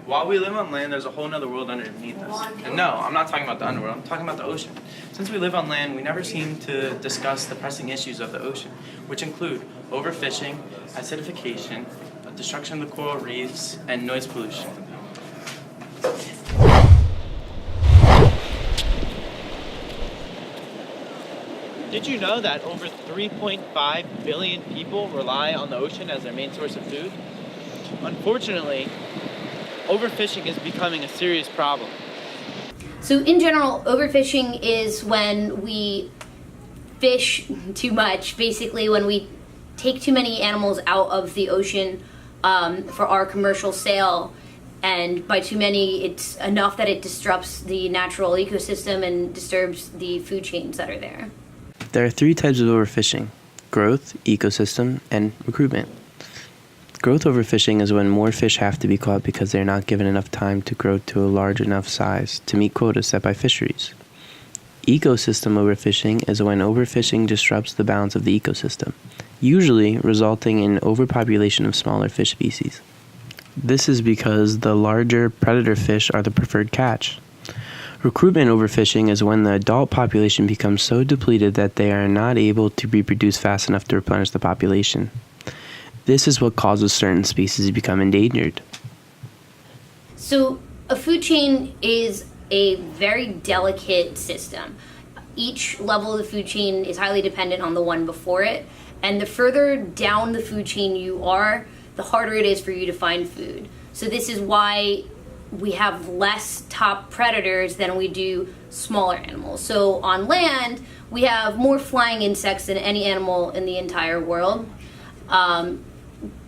While we live on land, there's a whole other world underneath us. And no, I'm not talking about the underworld, I'm talking about the ocean. Since we live on land, we never seem to discuss the pressing issues of the ocean, which include overfishing, acidification, destruction of the coral reefs, and noise pollution. Did you know that over 3.5 billion people rely on the ocean as their main source of food? Unfortunately, overfishing is becoming a serious problem. So in general, overfishing is when we fish too much, basically when we take too many animals out of the ocean for our commercial sale. And by too many, it's enough that it disrupts the natural ecosystem and disturbs the food chains that are there. There are three types of overfishing: growth, ecosystem, and recruitment. Growth overfishing is when more fish have to be caught because they're not given enough time to grow to a large enough size to meet quotas set by fisheries. Ecosystem overfishing is when overfishing disrupts the balance of the ecosystem, usually resulting in overpopulation of smaller fish species. This is because the larger predator fish are the preferred catch. Recruitment overfishing is when the adult population becomes so depleted that they are not able to reproduce fast enough to replenish the population. This is what causes certain species to become endangered. So a food chain is a very delicate system. Each level of the food chain is highly dependent on the one before it, and the further down the food chain you are, the harder it is for you to find food. So this is why we have less top predators than we do smaller animals. So on land, we have more flying insects than any animal in the entire world,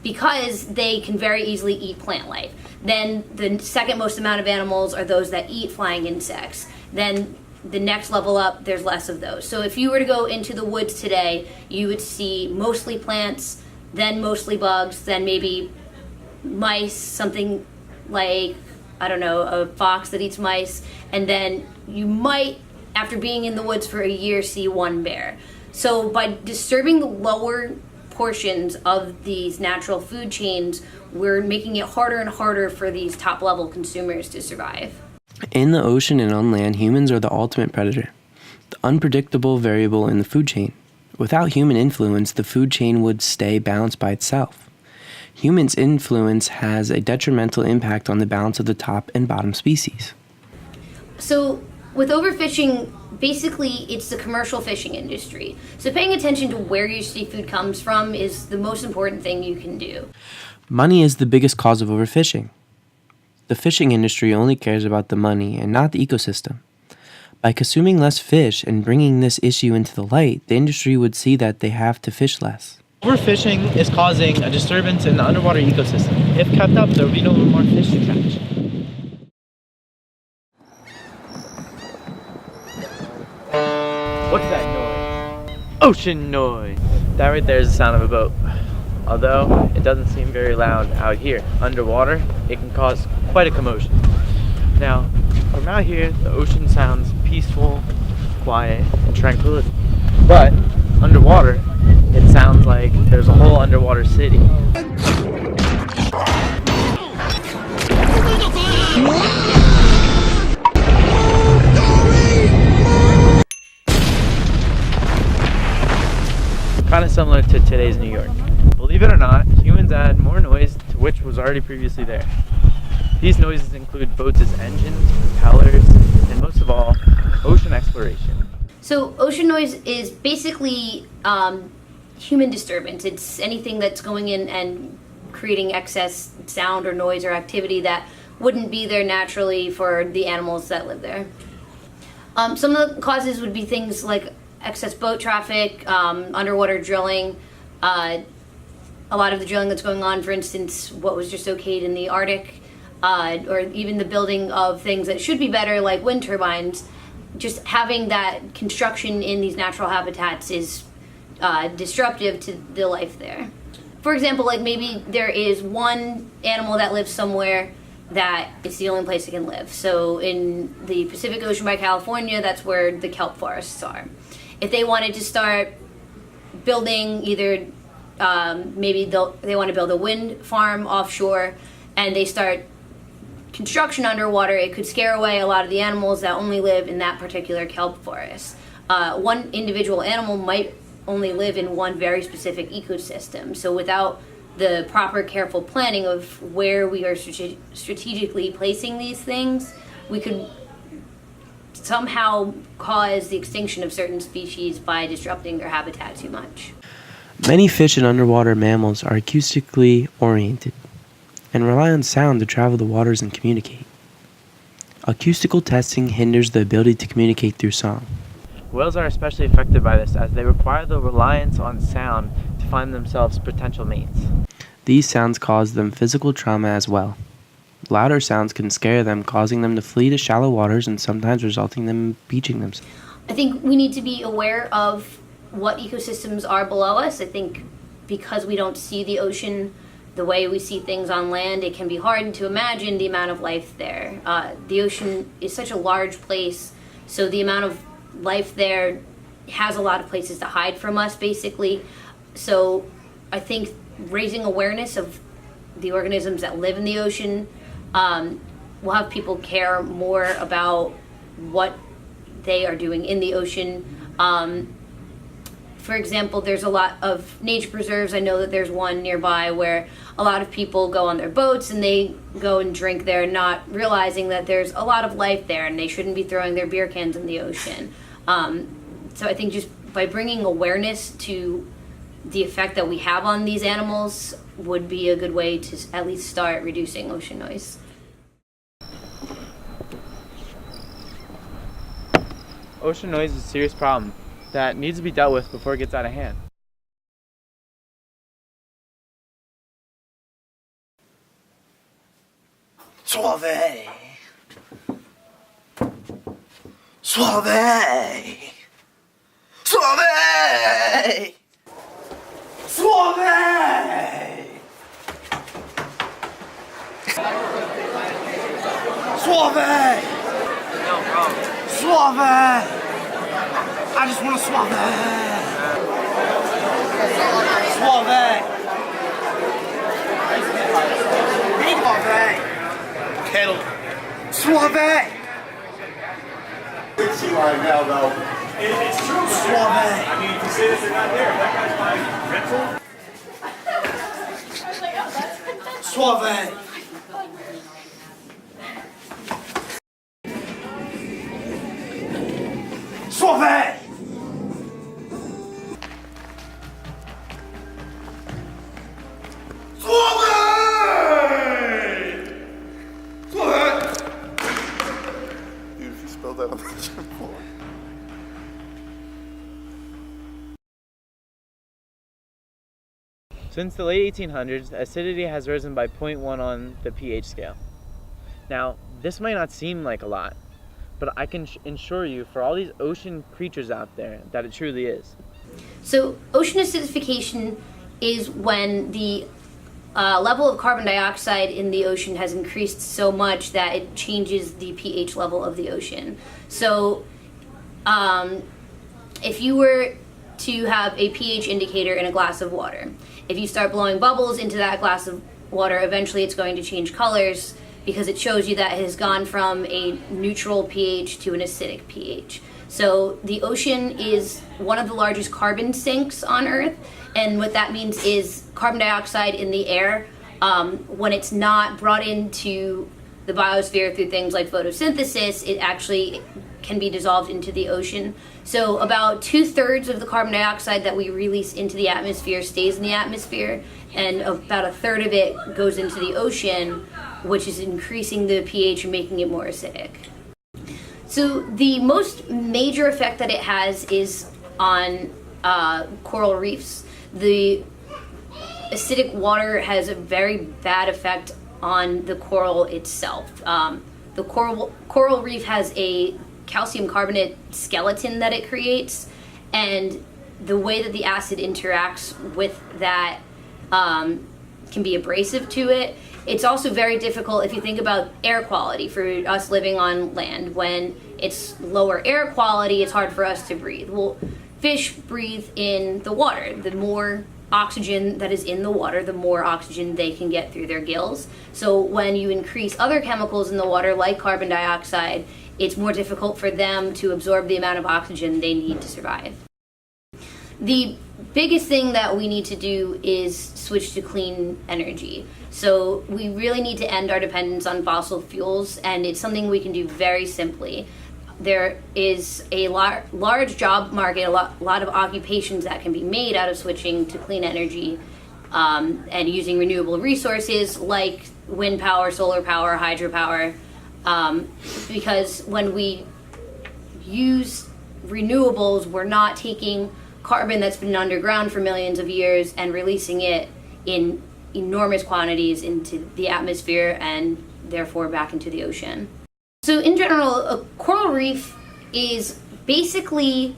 because they can very easily eat plant life. Then the second most amount of animals are those that eat flying insects. Then the next level up, there's less of those. So if you were to go into the woods today, you would see mostly plants, then mostly bugs, then maybe mice, something like, I don't know, a fox that eats mice, and then you might, after being in the woods for a year, see one bear. So by disturbing the lower portions of these natural food chains, we're making it harder and harder for these top level consumers to survive. In the ocean and on land, humans are the ultimate predator, the unpredictable variable in the food chain. Without human influence, the food chain would stay balanced by itself. Humans' influence has a detrimental impact on the balance of the top and bottom species. So with overfishing, basically it's the commercial fishing industry. So paying attention to where your seafood comes from is the most important thing you can do. Money is the biggest cause of overfishing. The fishing industry only cares about the money and not the ecosystem. By consuming less fish and bringing this issue into the light, the industry would see that they have to fish less. Overfishing is causing a disturbance in the underwater ecosystem. If kept up, there will be no more fish to catch. What's that noise? Ocean noise! That right there is the sound of a boat. Although it doesn't seem very loud out here. Underwater, it can cause quite a commotion. Now, from out here, the ocean sounds peaceful, quiet, and tranquility. But underwater, it sounds like there's a whole underwater city. Kind of similar to today's New York. Believe it or not, humans add more noise to which was already previously there. These noises include boats' engines, propellers, and most of all, ocean exploration. So ocean noise is basically human disturbance. It's anything that's going in and creating excess sound or noise or activity that wouldn't be there naturally for the animals that live there. Some of the causes would be things like excess boat traffic, underwater drilling, a lot of the drilling that's going on, for instance, what was just okayed in the Arctic, or even the building of things that should be better like wind turbines. Just having that construction in these natural habitats is disruptive to the life there. For example, like maybe there is one animal that lives somewhere that it's the only place it can live. So in the Pacific Ocean by California, that's where the kelp forests are. If they wanted to start building either, maybe they want to build a wind farm offshore, and they start construction underwater, it could scare away a lot of the animals that only live in that particular kelp forest. One individual animal might only live in one very specific ecosystem. So without the proper careful planning of where we are strategically placing these things, we could somehow cause the extinction of certain species by disrupting their habitat too much. Many fish and underwater mammals are acoustically oriented and rely on sound to travel the waters and communicate. Acoustical testing hinders the ability to communicate through song. Whales are especially affected by this as they require the reliance on sound to find themselves potential mates. These sounds cause them physical trauma as well. Louder sounds can scare them, causing them to flee to shallow waters and sometimes resulting in them beaching themselves. I think we need to be aware of what ecosystems are below us. I think because we don't see the ocean the way we see things on land, it can be hard to imagine the amount of life there. The ocean is such a large place, so the amount of life there has a lot of places to hide from us, basically. So I think raising awareness of the organisms that live in the ocean will have people care more about what they are doing in the ocean. For example, there's a lot of nature preserves. I know that there's one nearby where a lot of people go on their boats and they go and drink there, not realizing that there's a lot of life there and they shouldn't be throwing their beer cans in the ocean. So I think just by bringing awareness to the effect that we have on these animals would be a good way to at least start reducing ocean noise. Ocean noise is a serious problem that needs to be dealt with before it gets out of hand. Suave! Suave! Suave! Suave! Suave! Suave! I just want a suave! Suave! Suave! Kettle! Suave! Sea line now, though. It's true, suave! I mean, if you say this, they're not there. That guy's buying rental. Suave! Suave! Dude, if you spelled that on the gym floor. Since the late 1800s, acidity has risen by 0.1 on the pH scale. Now, this might not seem like a lot, but I can assure you, for all these ocean creatures out there, that it truly is. So ocean acidification is when the level of carbon dioxide in the ocean has increased so much that it changes the pH level of the ocean. So if you were to have a pH indicator in a glass of water, if you start blowing bubbles into that glass of water, eventually it's going to change colors because it shows you that it has gone from a neutral pH to an acidic pH. So the ocean is one of the largest carbon sinks on Earth, and what that means is carbon dioxide in the air, when it's not brought into the biosphere through things like photosynthesis, it actually can be dissolved into the ocean. So about 2/3 of the carbon dioxide that we release into the atmosphere stays in the atmosphere, and about 1/3 of it goes into the ocean, which is increasing the pH and making it more acidic. So the most major effect that it has is on coral reefs. The acidic water has a very bad effect on the coral itself. The coral reef has a calcium carbonate skeleton that it creates, and the way that the acid interacts with that can be abrasive to it. It's also very difficult if you think about air quality for us living on land. When it's lower air quality, it's hard for us to breathe. Well, fish breathe in the water. The more oxygen that is in the water, the more oxygen they can get through their gills. So when you increase other chemicals in the water, like carbon dioxide, it's more difficult for them to absorb the amount of oxygen they need to survive. The biggest thing that we need to do is switch to clean energy. So we really need to end our dependence on fossil fuels, and it's something we can do very simply. There is a large job market, a lot of occupations that can be made out of switching to clean energy and using renewable resources like wind power, solar power, hydropower, because when we use renewables, we're not taking carbon that's been underground for millions of years and releasing it in enormous quantities into the atmosphere and therefore back into the ocean. So in general, a coral reef is basically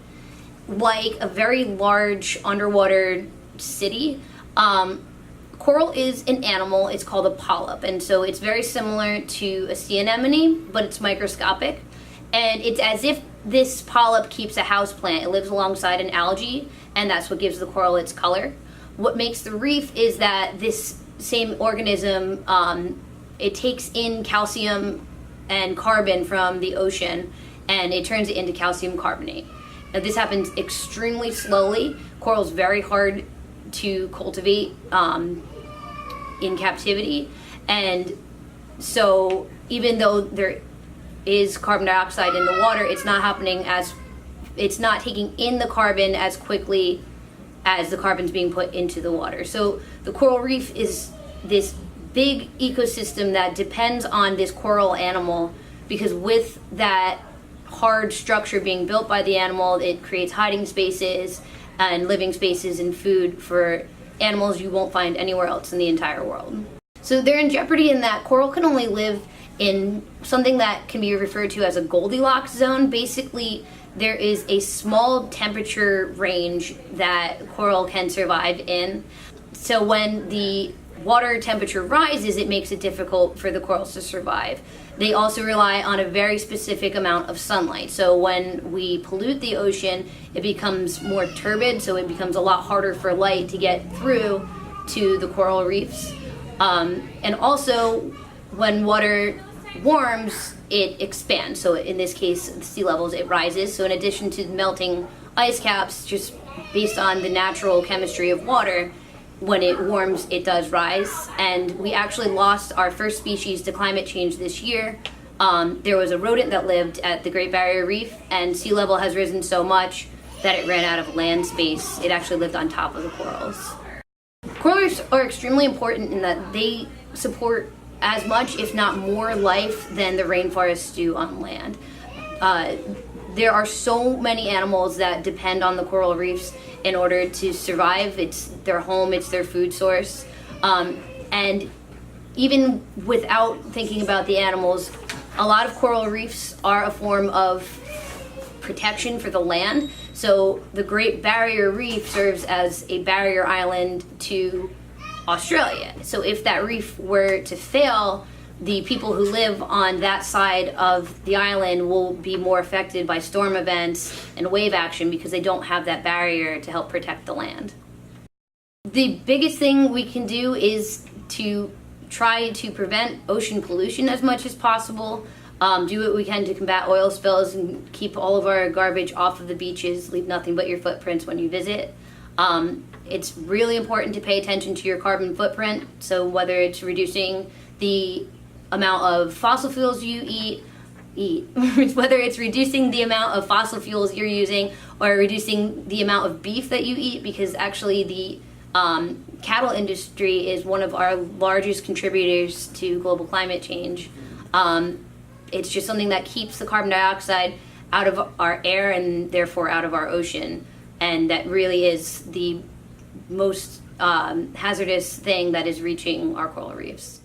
like a very large underwater city. Coral is an animal, it's called a polyp, and so it's very similar to a sea anemone, but it's microscopic. And it's as if this polyp keeps a house plant. It lives alongside an algae, and that's what gives the coral its color. What makes the reef is that this same organism, it takes in calcium and carbon from the ocean, and it turns it into calcium carbonate. Now this happens extremely slowly. Coral's very hard to cultivate in captivity, and so even though there is carbon dioxide in the water, it's not taking in the carbon as quickly as the carbon's being put into the water. So the coral reef is this big ecosystem that depends on this coral animal, because with that hard structure being built by the animal, it creates hiding spaces and living spaces and food for animals you won't find anywhere else in the entire world. So they're in jeopardy in that coral can only live in something that can be referred to as a Goldilocks zone. Basically, there is a small temperature range that coral can survive in. So when the water temperature rises, it makes it difficult for the corals to survive. They also rely on a very specific amount of sunlight. So when we pollute the ocean, it becomes more turbid, so it becomes a lot harder for light to get through to the coral reefs. And also, when water warms, it expands. So in this case, the sea levels, it rises. So in addition to melting ice caps, just based on the natural chemistry of water, when it warms, it does rise. And we actually lost our first species to climate change this year. There was a rodent that lived at the Great Barrier Reef, and sea level has risen so much that it ran out of land space. It actually lived on top of the corals. Coral reefs are extremely important in that they support as much, if not more, life than the rainforests do on land. There are so many animals that depend on the coral reefs in order to survive. It's their home, it's their food source. And even without thinking about the animals, a lot of coral reefs are a form of protection for the land. So the Great Barrier Reef serves as a barrier island to Australia. So if that reef were to fail, the people who live on that side of the island will be more affected by storm events and wave action because they don't have that barrier to help protect the land. The biggest thing we can do is to try to prevent ocean pollution as much as possible, do what we can to combat oil spills and keep all of our garbage off of the beaches, leave nothing but your footprints when you visit. It's really important to pay attention to your carbon footprint, so whether it's reducing the amount of fossil fuels you eat, whether it's reducing the amount of fossil fuels you're using or reducing the amount of beef that you eat, because actually the cattle industry is one of our largest contributors to global climate change. It's just something that keeps the carbon dioxide out of our air and therefore out of our ocean, and that really is the most hazardous thing that is reaching our coral reefs.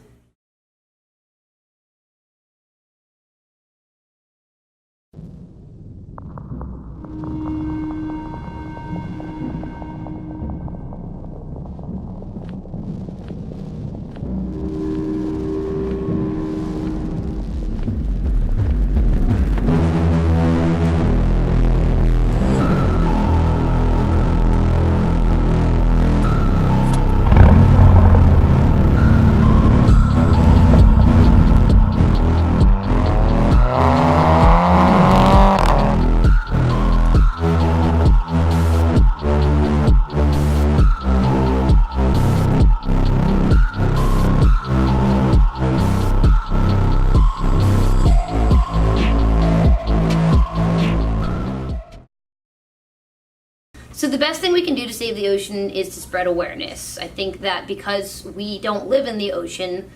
So the best thing we can do to save the ocean is to spread awareness. I think that because we don't live in the ocean,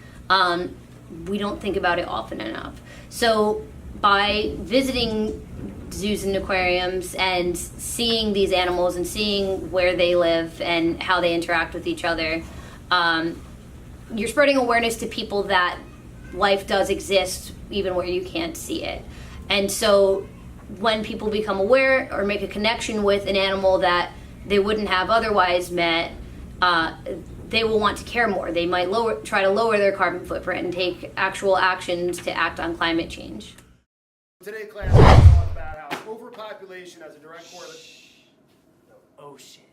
we don't think about it often enough. So by visiting zoos and aquariums and seeing these animals and seeing where they live and how they interact with each other, you're spreading awareness to people that life does exist even where you can't see it. And so when people become aware or make a connection with an animal that they wouldn't have otherwise met, they will want to care more. They might try to lower their carbon footprint and take actual actions to act on climate change. Today, class, we're going to talk about how overpopulation has a direct correlation. Ocean.